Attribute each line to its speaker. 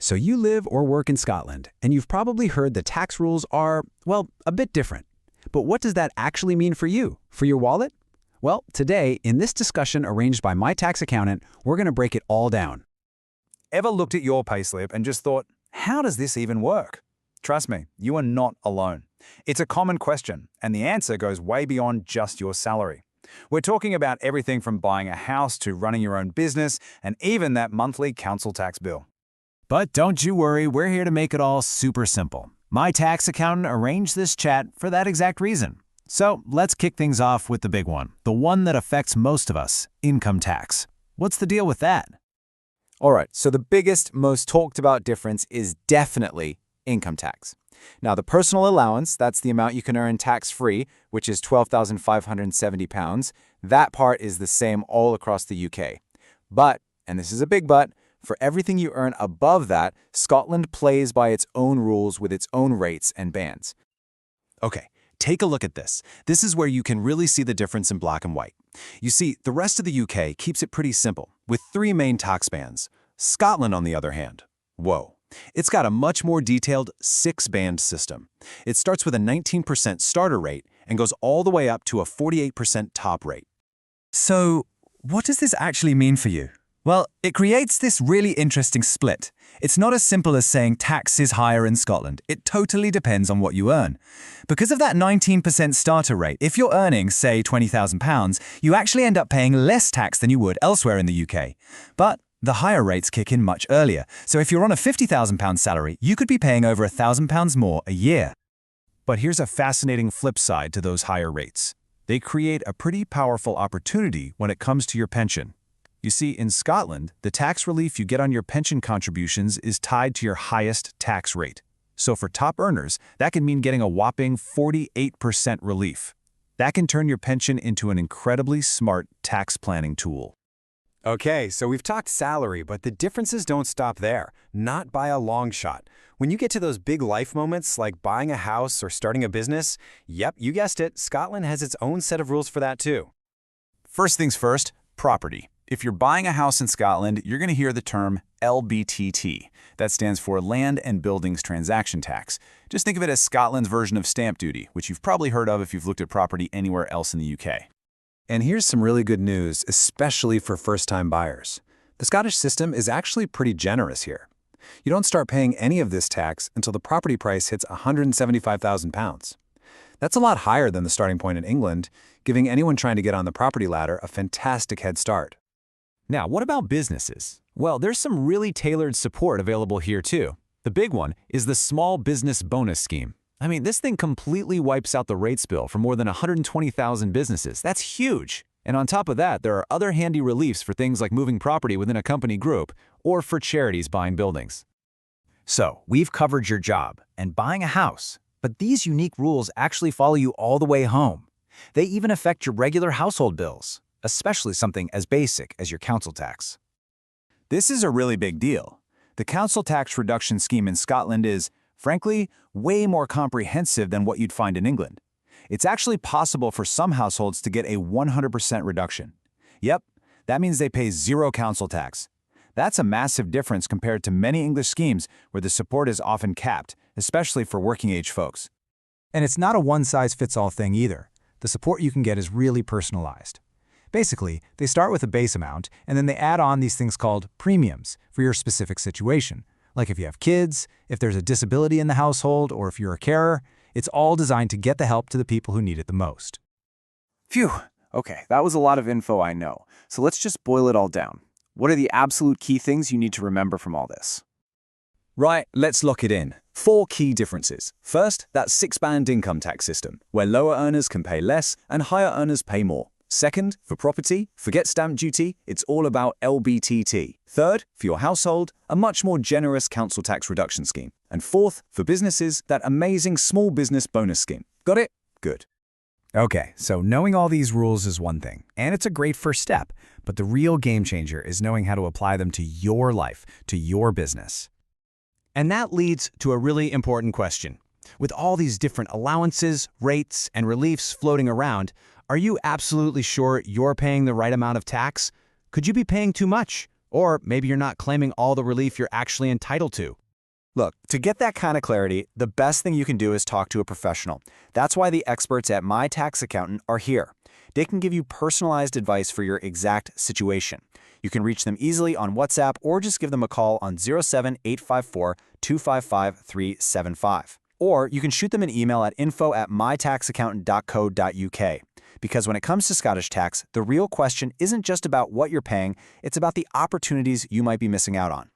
Speaker 1: So you live or work in Scotland, and you've probably heard the tax rules are, well, a bit different. But what does that actually mean for you, for your wallet? Well, today, in this discussion arranged by my tax accountant, we're going to break it all down.
Speaker 2: Ever looked at your payslip and just thought, how does this even work? Trust me, you are not alone. It's a common question, and the answer goes way beyond just your salary. We're talking about everything from buying a house to running your own business, and even that monthly council tax bill.
Speaker 3: But don't you worry, we're here to make it all super simple. My tax accountant arranged this chat for that exact reason. So let's kick things off with the big one, the one that affects most of us, income tax. What's the deal with that?
Speaker 4: All right, so the biggest, most talked about difference is definitely income tax. Now, the personal allowance, that's the amount you can earn tax-free, which is £12,570. That part is the same all across the UK. But, and this is a big but, for everything you earn above that, Scotland plays by its own rules with its own rates and bands.
Speaker 3: Okay, take a look at this. This is where you can really see the difference in black and white. You see, the rest of the UK keeps it pretty simple, with 3 main tax bands. Scotland, on the other hand, whoa. It's got a much more detailed 6-band system. It starts with a 19% starter rate and goes all the way up to a 48% top rate.
Speaker 5: So, what does this actually mean for you? Well, it creates this really interesting split. It's not as simple as saying tax is higher in Scotland. It totally depends on what you earn. Because of that 19% starter rate, if you're earning, say, £20,000, you actually end up paying less tax than you would elsewhere in the UK. But the higher rates kick in much earlier. So if you're on a £50,000 salary, you could be paying over £1,000 more a year.
Speaker 3: But here's a fascinating flip side to those higher rates. They create a pretty powerful opportunity when it comes to your pension. You see, in Scotland, the tax relief you get on your pension contributions is tied to your highest tax rate. So for top earners, that can mean getting a whopping 48% relief. That can turn your pension into an incredibly smart tax planning tool.
Speaker 6: Okay, so we've talked salary, but the differences don't stop there. Not by a long shot. When you get to those big life moments like buying a house or starting a business, yep, you guessed it, Scotland has its own set of rules for that too.
Speaker 2: First things first, property. If you're buying a house in Scotland, you're going to hear the term LBTT. That stands for Land and Buildings Transaction Tax. Just think of it as Scotland's version of stamp duty, which you've probably heard of if you've looked at property anywhere else in the UK.
Speaker 1: And here's some really good news, especially for first-time buyers. The Scottish system is actually pretty generous here. You don't start paying any of this tax until the property price hits £175,000. That's a lot higher than the starting point in England, giving anyone trying to get on the property ladder a fantastic head start.
Speaker 3: Now, what about businesses? Well, there's some really tailored support available here too. The big one is the Small Business Bonus Scheme. I mean, this thing completely wipes out the rates bill for more than 120,000 businesses. That's huge. And on top of that, there are other handy reliefs for things like moving property within a company group or for charities buying buildings.
Speaker 7: So, we've covered your job and buying a house, but these unique rules actually follow you all the way home. They even affect your regular household bills, especially something as basic as your council tax.
Speaker 2: This is a really big deal. The council tax reduction scheme in Scotland is, frankly, way more comprehensive than what you'd find in England. It's actually possible for some households to get a 100% reduction. Yep, that means they pay 0 council tax. That's a massive difference compared to many English schemes where the support is often capped, especially for working-age folks.
Speaker 8: And it's not a one-size-fits-all thing either. The support you can get is really personalized. Basically, they start with a base amount, and then they add on these things called premiums for your specific situation. Like if you have kids, if there's a disability in the household, or if you're a carer, it's all designed to get the help to the people who need it the most.
Speaker 4: Phew, okay, that was a lot of info I know. So let's just boil it all down. What are the absolute key things you need to remember from all this?
Speaker 1: Right, let's lock it in. 4 key differences. First, that 6-band income tax system, where lower earners can pay less and higher earners pay more. Second, for property, forget stamp duty, it's all about LBTT. Third, for your household, a much more generous council tax reduction scheme. And fourth, for businesses, that amazing small business bonus scheme. Got it? Good.
Speaker 8: Okay, so knowing all these rules is one thing, and it's a great first step, but the real game changer is knowing how to apply them to your life, to your business.
Speaker 3: And that leads to a really important question. With all these different allowances, rates, and reliefs floating around, are you absolutely sure you're paying the right amount of tax? Could you be paying too much?
Speaker 7: Or maybe you're not claiming all the relief you're actually entitled to.
Speaker 4: Look, to get that kind of clarity, the best thing you can do is talk to a professional. That's why the experts at My Tax Accountant are here. They can give you personalized advice for your exact situation. You can reach them easily on WhatsApp or just give them a call on 07854 255 375. Or you can shoot them an email at info@mytaxaccountant.co.uk. Because when it comes to Scottish tax, the real question isn't just about what you're paying, it's about the opportunities you might be missing out on.